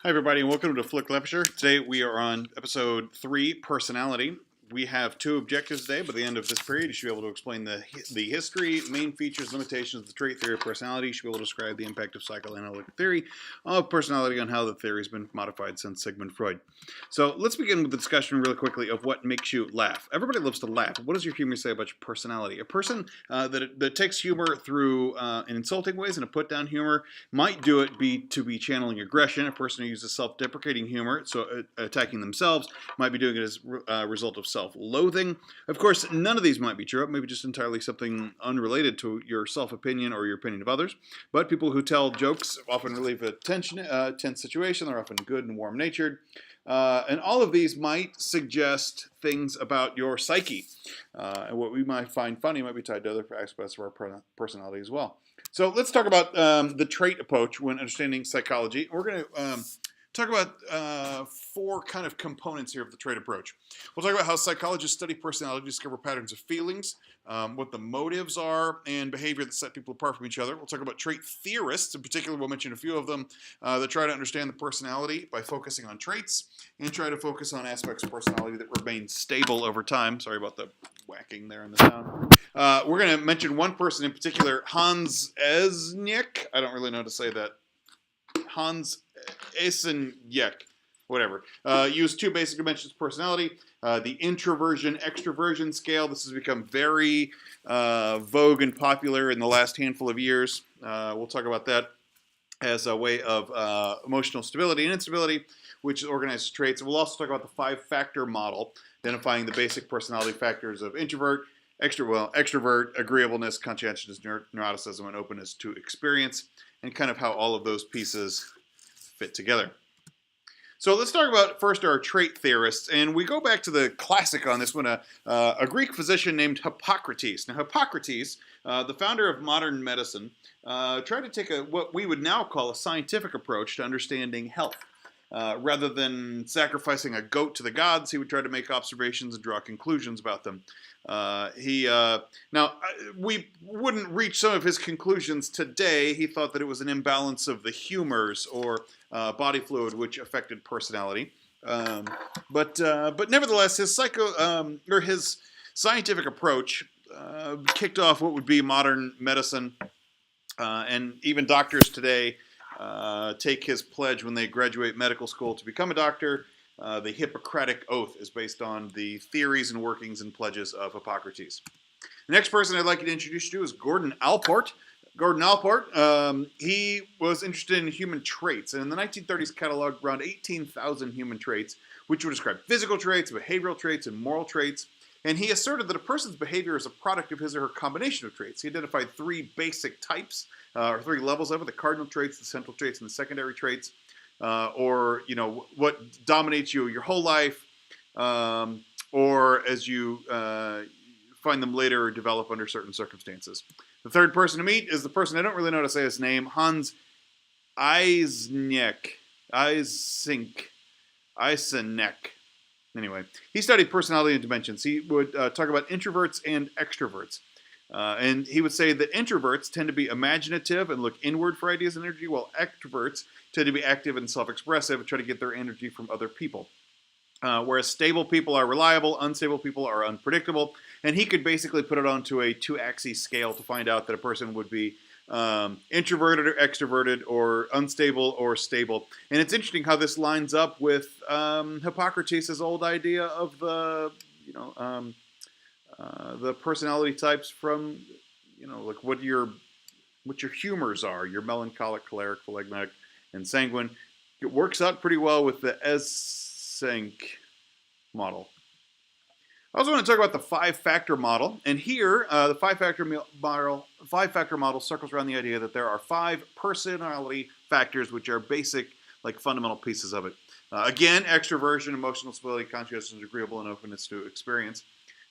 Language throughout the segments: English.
Hi, everybody, and welcome to Flick Lecture. Today we are on episode 3, Personality. We have 2 objectives today. By the end of this period, you should be able to explain the history, main features, limitations of the trait theory of personality. You should be able to describe the impact of psychoanalytic theory of personality on how the theory has been modified since Sigmund Freud. So let's begin with the discussion really quickly of what makes you laugh. Everybody loves to laugh. What does your humor say about your personality? A person that takes humor through in insulting ways and a put-down humor might do it to be channeling aggression. A person who uses self-deprecating humor, so attacking themselves, might be doing it as a result of self-loathing. Of course, none of these might be true. Maybe just entirely something unrelated to your self-opinion or your opinion of others. But people who tell jokes often relieve a tense situation. They're often good and warm-natured. And all of these might suggest things about your psyche. And what we might find funny might be tied to other aspects of our personality as well. So let's talk about the trait approach when understanding psychology. We're going to talk about 4 kind of components here of the trait approach. We'll talk about how psychologists study personality to discover patterns of feelings, what the motives are, and behavior that set people apart from each other. We'll talk about trait theorists. In particular, we'll mention a few of them that try to understand the personality by focusing on traits and try to focus on aspects of personality that remain stable over time. Sorry about the whacking there in the sound. We're going to mention one person in particular, Hans Esnick. I don't really know how to say that. Hans Esnick, whatever. Use 2 basic dimensions of personality. The introversion-extroversion scale. This has become very vogue and popular in the last handful of years. We'll talk about that as a way of emotional stability and instability, which organizes traits. And we'll also talk about the 5-factor model, identifying the basic personality factors of introvert, extrovert, agreeableness, conscientiousness, neuroticism, and openness to experience, and kind of how all of those pieces fit together. So let's talk about first our trait theorists, and we go back to the classic on this one, a Greek physician named Hippocrates. Now Hippocrates, the founder of modern medicine, tried to take what we would now call a scientific approach to understanding health. Rather than sacrificing a goat to the gods, he would try to make observations and draw conclusions about them. Now, we wouldn't reach some of his conclusions today. He thought that it was an imbalance of the humors or body fluid which affected personality. But nevertheless, his scientific approach kicked off what would be modern medicine, and even doctors today take his pledge when they graduate medical school to become a doctor. The Hippocratic Oath is based on the theories and workings and pledges of Hippocrates. The next person I'd like to introduce you to is Gordon Allport. Gordon Allport, he was interested in human traits, and in the 1930s cataloged around 18,000 human traits, which would describe physical traits, behavioral traits, and moral traits. And he asserted that a person's behavior is a product of his or her combination of traits. He identified 3 basic types, or 3 levels of it: the cardinal traits, the central traits, and the secondary traits. Or what dominates you your whole life, or as you find them later or develop under certain circumstances. The third person to meet is the person I don't really know how to say his name, Hans Eiseneck. Anyway, he studied personality and dimensions. He would talk about introverts and extroverts. And he would say that introverts tend to be imaginative and look inward for ideas and energy, while extroverts tend to be active and self-expressive and try to get their energy from other people. Whereas stable people are reliable, unstable people are unpredictable. And he could basically put it onto a 2-axis scale to find out that a person would be introverted or extroverted, or unstable or stable. And it's interesting how this lines up with Hippocrates' old idea of the personality types from, like what your humors are, your melancholic, choleric, phlegmatic, and sanguine. It works out pretty well with the Essenk model. I also want to talk about the 5-factor model, and here the 5-factor model circles around the idea that there are 5 personality factors which are basic, like fundamental pieces of it. Again, extroversion, emotional stability, conscientiousness, agreeable, and openness to experience.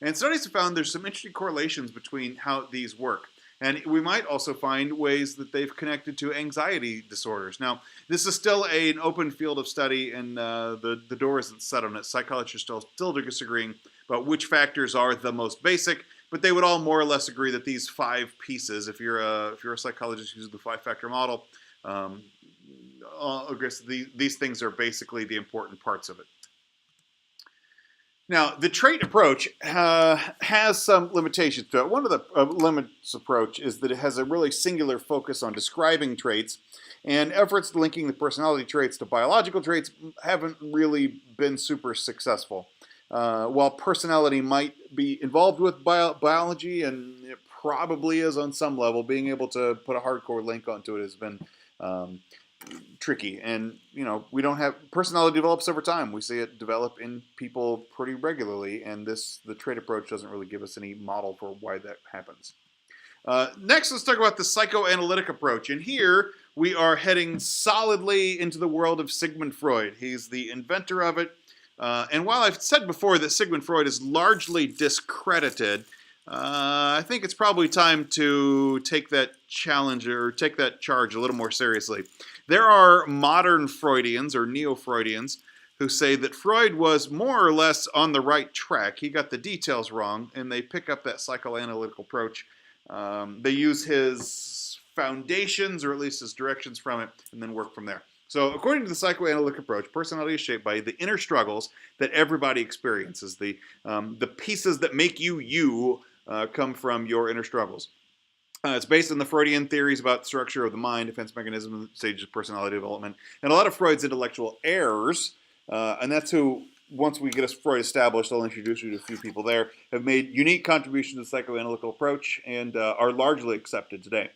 And studies have found there's some interesting correlations between how these work. And we might also find ways that they've connected to anxiety disorders. Now, this is still an open field of study, and the door isn't set on it. Psychologists are still disagreeing about which factors are the most basic, but they would all more or less agree that these 5 pieces, if you're a psychologist using the 5-factor model, I guess these things are basically the important parts of it. Now, the trait approach has some limitations to it. One of the limits approach is that it has a really singular focus on describing traits, and efforts linking the personality traits to biological traits haven't really been super successful. While personality might be involved with biology, and it probably is on some level, being able to put a hardcore link onto it has been tricky. And we don't have personality develops over time. We see it develop in people pretty regularly, and the trait approach doesn't really give us any model for why that happens. Next, let's talk about the psychoanalytic approach. And here we are heading solidly into the world of Sigmund Freud. He's the inventor of it. And while I've said before that Sigmund Freud is largely discredited, I think it's probably time to take that challenge or take that charge a little more seriously. There are modern Freudians or neo-Freudians who say that Freud was more or less on the right track. He got the details wrong, and they pick up that psychoanalytic approach. They use his foundations, or at least his directions from it, and then work from there. So according to the psychoanalytic approach, personality is shaped by the inner struggles that everybody experiences. The pieces that make you come from your inner struggles. It's based on the Freudian theories about the structure of the mind, defense mechanism, and stages of personality development, and a lot of Freud's intellectual errors, and that's who, once we get Freud established, I'll introduce you to a few people there, have made unique contributions to the psychoanalytical approach and are largely accepted today.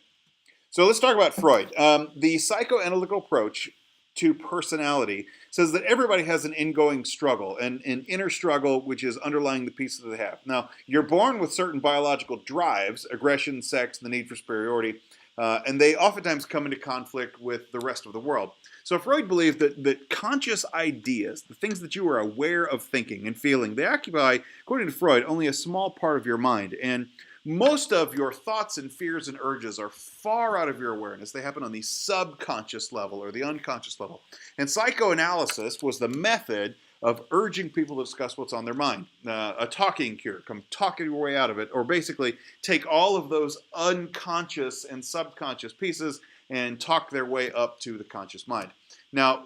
So let's talk about Freud. The psychoanalytical approach to personality says that everybody has an ingoing struggle, and an inner struggle which is underlying the pieces that they have. Now, you're born with certain biological drives, aggression, sex, the need for superiority, and they oftentimes come into conflict with the rest of the world. So Freud believed that conscious ideas, the things that you are aware of thinking and feeling, they occupy, according to Freud, only a small part of your mind. And most of your thoughts and fears and urges are far out of your awareness. They happen on the subconscious level or the unconscious level. And psychoanalysis was the method of urging people to discuss what's on their mind. A talking cure, come talking your way out of it, or basically take all of those unconscious and subconscious pieces and talk their way up to the conscious mind. Now,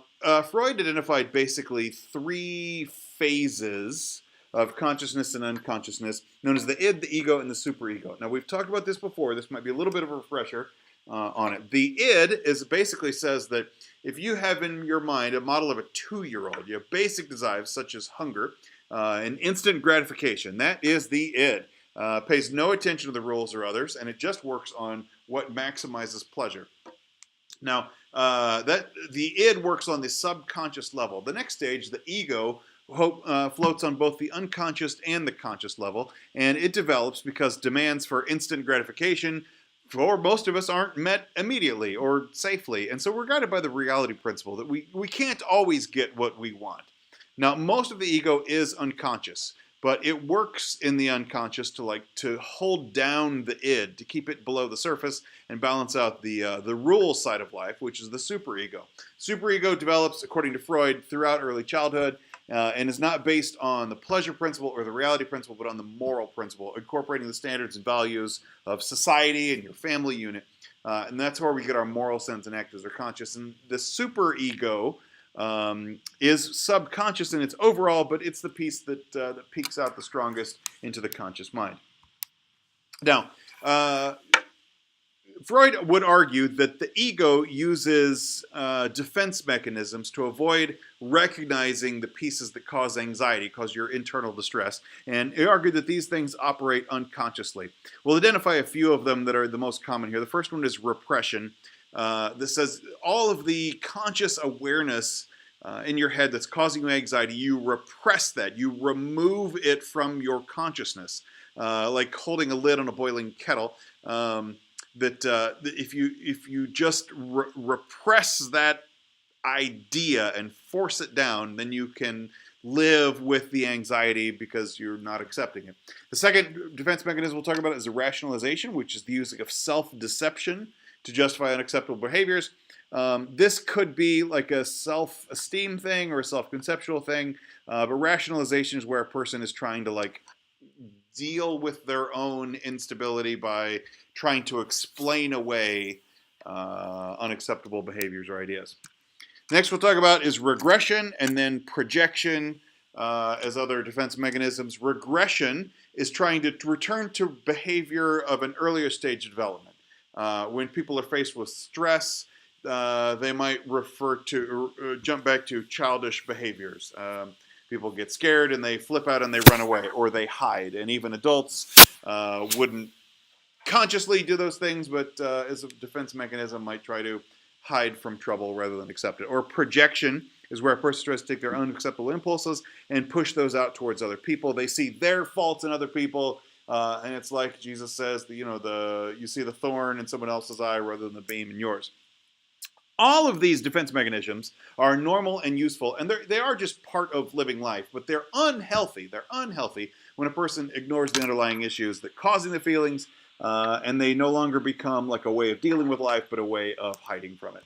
Freud identified basically 3 phases of consciousness and unconsciousness, known as the id, the ego, and the superego. Now, we've talked about this before. This might be a little bit of a refresher on it. The id basically says that if you have in your mind a model of a 2-year-old, you have basic desires such as hunger and instant gratification. That is the id. Pays no attention to the rules or others, and it just works on what maximizes pleasure. Now, the id works on the subconscious level. The next stage, the ego, floats on both the unconscious and the conscious level, and it develops because demands for instant gratification for most of us aren't met immediately or safely, and so we're guided by the reality principle that we can't always get what we want. Now, most of the ego is unconscious, but it works in the unconscious to hold down the id, to keep it below the surface and balance out the rule side of life, which is the superego. Superego develops, according to Freud, throughout early childhood, and is not based on the pleasure principle or the reality principle, but on the moral principle, incorporating the standards and values of society and your family unit. And that's where we get our moral sense and act as our conscious. And the superego is subconscious in its overall, but it's the piece that peeks out the strongest into the conscious mind. Now, Freud would argue that the ego uses defense mechanisms to avoid recognizing the pieces that cause anxiety, cause your internal distress, and he argued that these things operate unconsciously. We'll identify a few of them that are the most common here. The first one is repression. This says all of the conscious awareness in your head that's causing you anxiety, you repress that. You remove it from your consciousness, like holding a lid on a boiling kettle. That if you just repress that idea and force it down, then you can live with the anxiety because you're not accepting it. The second defense mechanism we'll talk about is the rationalization, which is the using of self-deception to justify unacceptable behaviors. This could be like a self-esteem thing or a self-conceptual thing, but rationalization is where a person is trying to deal with their own instability by trying to explain away unacceptable behaviors or ideas. Next we'll talk about is regression and then projection as other defense mechanisms. Regression is trying to return to behavior of an earlier stage of development. When people are faced with stress, they might jump back to childish behaviors. People get scared and they flip out and they run away, or they hide. And even adults wouldn't consciously do those things, but as a defense mechanism might try to hide from trouble rather than accept it. Or projection is where a person tries to take their unacceptable impulses and push those out towards other people. They see their faults in other people, and it's like Jesus says, you see the thorn in someone else's eye rather than the beam in yours. All of these defense mechanisms are normal and useful, and they are just part of living life, but they're unhealthy. They're unhealthy when a person ignores the underlying issues that causing the feelings, and they no longer become like a way of dealing with life, but a way of hiding from it.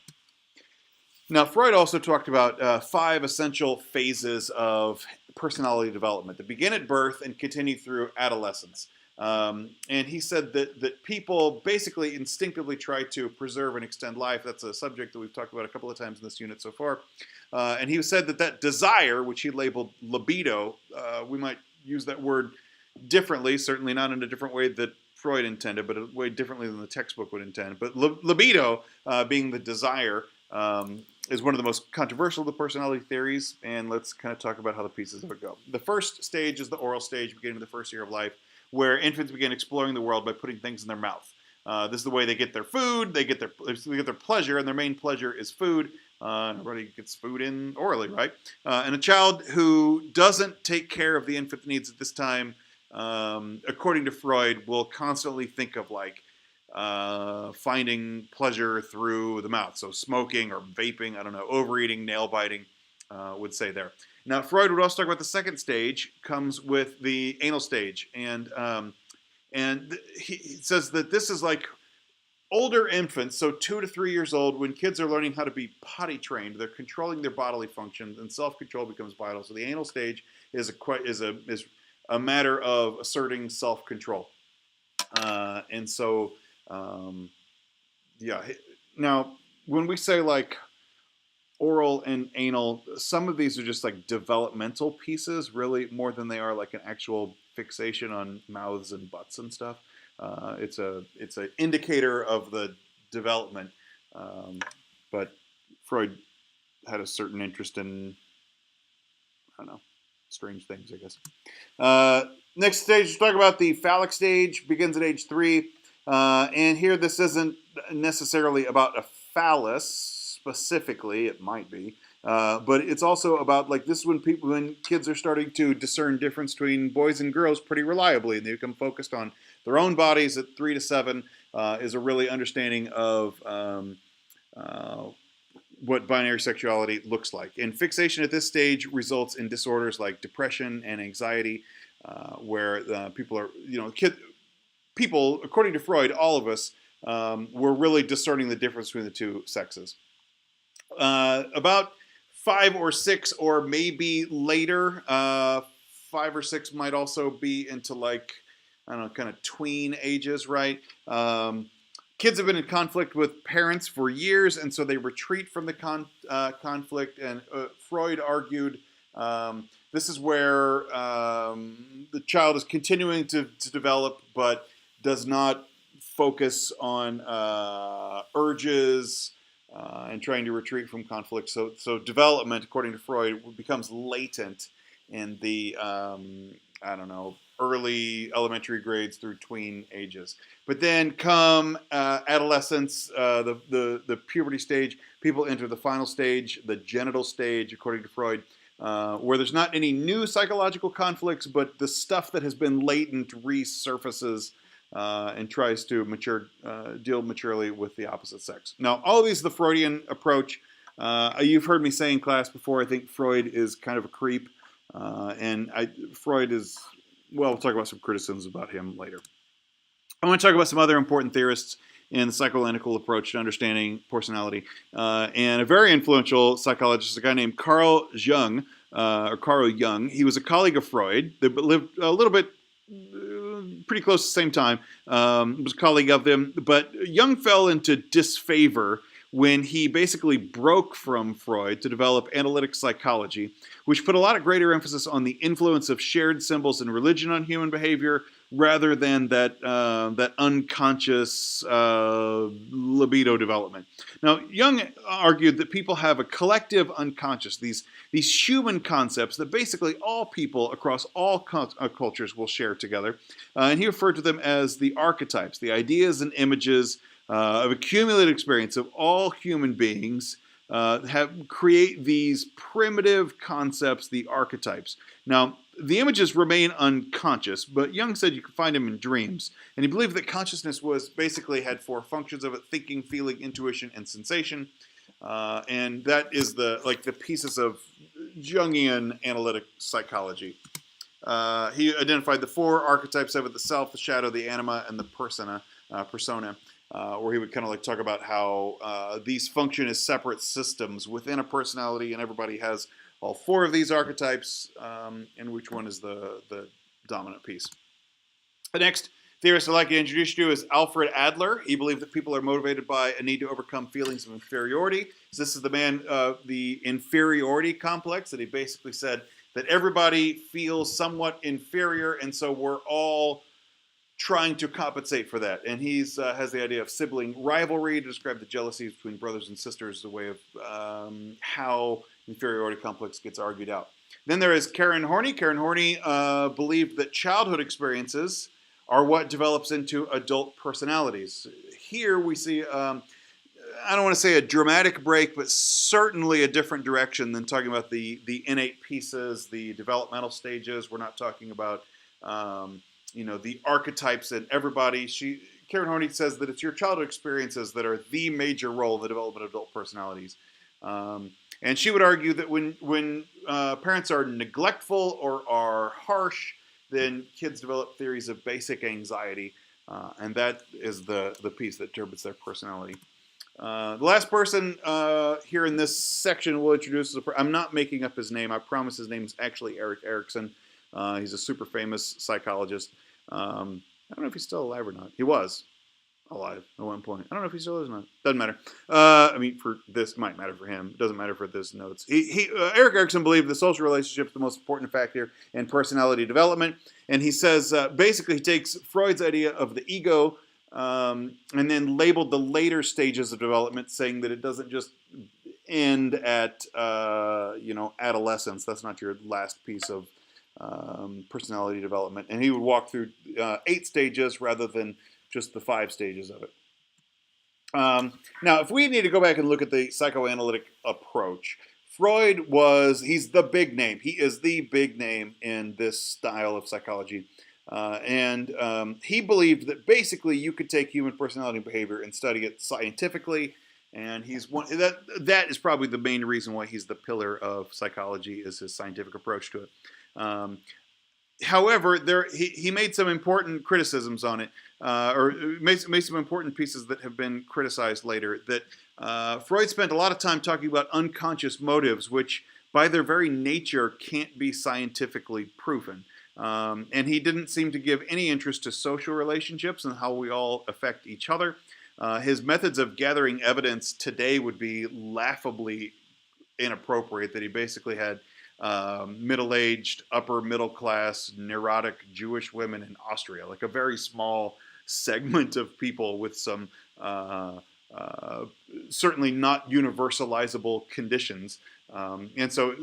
Now, Freud also talked about 5 essential phases of personality development that begin at birth and continue through adolescence. And he said that people basically instinctively try to preserve and extend life. That's a subject that we've talked about a couple of times in this unit so far. And he said that desire, which he labeled libido, we might use that word differently, certainly not in a different way that Freud intended, but a way differently than the textbook would intend. But libido, being the desire, is one of the most controversial of the personality theories, and let's kind of talk about how the pieces of it go. The first stage is the oral stage, beginning of the first year of life, where infants begin exploring the world by putting things in their mouth. This is the way they get their food, they get their pleasure, and their main pleasure is food. Everybody gets food in orally, right? And a child who doesn't take care of the infant needs at this time, according to Freud, will constantly think of finding pleasure through the mouth. So smoking or vaping, I don't know, overeating, nail biting, would say there. Now, Freud would also talk about the second stage comes with the anal stage. And he says that this is like older infants, so 2 to 3 years old, when kids are learning how to be potty trained, they're controlling their bodily functions, and self-control becomes vital. So the anal stage is a matter of asserting self-control. And so, yeah. Now, when we say like oral and anal, some of these are just like developmental pieces, really more than they are like an actual fixation on mouths and butts and stuff. It's an indicator of the development, but Freud had a certain interest in, I don't know, strange things, I guess. Next stage, let's talk about the phallic stage, begins at age 3. And here this isn't necessarily about a phallus specifically, it might be, but it's also about like this is when kids are starting to discern difference between boys and girls pretty reliably, and they become focused on their own bodies at 3 to 7, is a really understanding of what binary sexuality looks like. And fixation at this stage results in disorders like depression and anxiety, where people are, people, according to Freud, all of us, were really discerning the difference between the two sexes. About 5 or 6, or maybe later, 5 or 6 might also be into like, I don't know, kind of tween ages, right? Kids have been in conflict with parents for years, and so they retreat from the conflict. And Freud argued this is where the child is continuing to develop, but does not focus on urges and trying to retreat from conflict. So development, according to Freud, becomes latent in the, early elementary grades through tween ages. But then come adolescence, the puberty stage, people enter the final stage, the genital stage, according to Freud, where there's not any new psychological conflicts, but the stuff that has been latent resurfaces and tries to deal maturely with the opposite sex. Now, all of these is the Freudian approach. You've heard me say in class before, I think Freud is kind of a creep, Freud is, well, we'll talk about some criticisms about him later. I want to talk about some other important theorists in the psychoanalytical approach to understanding personality. And a very influential psychologist, a guy named Carl Jung. He was a colleague of Freud. They lived a little bit, pretty close at the same time. Was a colleague of them. But Jung fell into disfavor when he basically broke from Freud to develop analytic psychology, which put a lot of greater emphasis on the influence of shared symbols in religion on human behavior, rather than that unconscious libido development. Now, Jung argued that people have a collective unconscious, these human concepts that basically all people across all cultures will share together. And he referred to them as the archetypes, the ideas and images of accumulated experience of all human beings create these primitive concepts, the archetypes. Now, the images remain unconscious, but Jung said you could find them in dreams. And he believed that consciousness basically had 4 functions of it: thinking, feeling, intuition, and sensation. And that is the pieces of Jungian analytic psychology. He identified the 4 archetypes of it: the self, the shadow, the anima, and the persona, where he would kind of talk about how these function as separate systems within a personality, and everybody has all 4 of these archetypes, and which one is the dominant piece. The next theorist I'd like to introduce you to is Alfred Adler. He believed that people are motivated by a need to overcome feelings of inferiority. So this is the man of the inferiority complex, that he basically said that everybody feels somewhat inferior, and so we're all trying to compensate for that. And he has the idea of sibling rivalry to describe the jealousies between brothers and sisters, the way of how inferiority complex gets argued out. Then there is Karen Horney. Karen Horney believed that childhood experiences are what develops into adult personalities. Here we see, I don't want to say a dramatic break, but certainly a different direction than talking about the innate pieces, the developmental stages. We're not talking about the archetypes and everybody. Karen Horney says that it's your childhood experiences that are the major role in the development of adult personalities. And she would argue that when parents are neglectful or are harsh, then kids develop theories of basic anxiety, and that is the piece that turbines their personality. The last person here in this section we'll introduce is I'm not making up his name. I promise his name is actually Erik Erikson. He's a super famous psychologist. I don't know if he's still alive or not. He was alive at one point. I don't know if he still is or not. Doesn't matter. For this, might matter for him. It doesn't matter for this notes. Erik Erikson believed the social relationship is the most important factor in personality development. And he says, basically, he takes Freud's idea of the ego and then labeled the later stages of development, saying that it doesn't just end at, adolescence. That's not your last piece of personality development. And he would walk through 8 stages rather than just the 5 stages of it. Now, if we need to go back and look at the psychoanalytic approach, he's the big name. He is the big name in this style of psychology. And he believed that basically you could take human personality and behavior and study it scientifically. And that is probably the main reason why he's the pillar of psychology, is his scientific approach to it. However, he made some important criticisms on it, or made some important pieces that have been criticized later, that Freud spent a lot of time talking about unconscious motives, which by their very nature can't be scientifically proven. And he didn't seem to give any interest to social relationships and how we all affect each other. His methods of gathering evidence today would be laughably inappropriate, that he basically had middle-aged, upper-middle-class, neurotic Jewish women in Austria, like a very small segment of people with some certainly not universalizable conditions. And so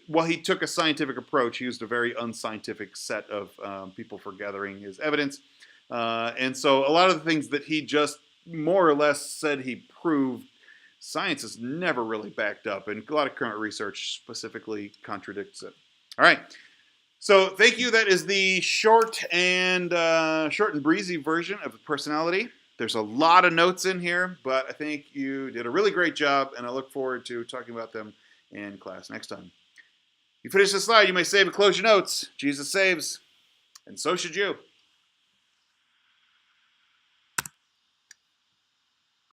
while he took a scientific approach, he used a very unscientific set of people for gathering his evidence. And so a lot of the things that he just more or less said he proved, science has never really backed up, and a lot of current research specifically contradicts it. All right, so thank you. That is the short and breezy version of the personality. There's a lot of notes in here, but I think you did a really great job, and I look forward to talking about them in class next time. You finish the slide, you may save and close your notes. Jesus saves, and so should you.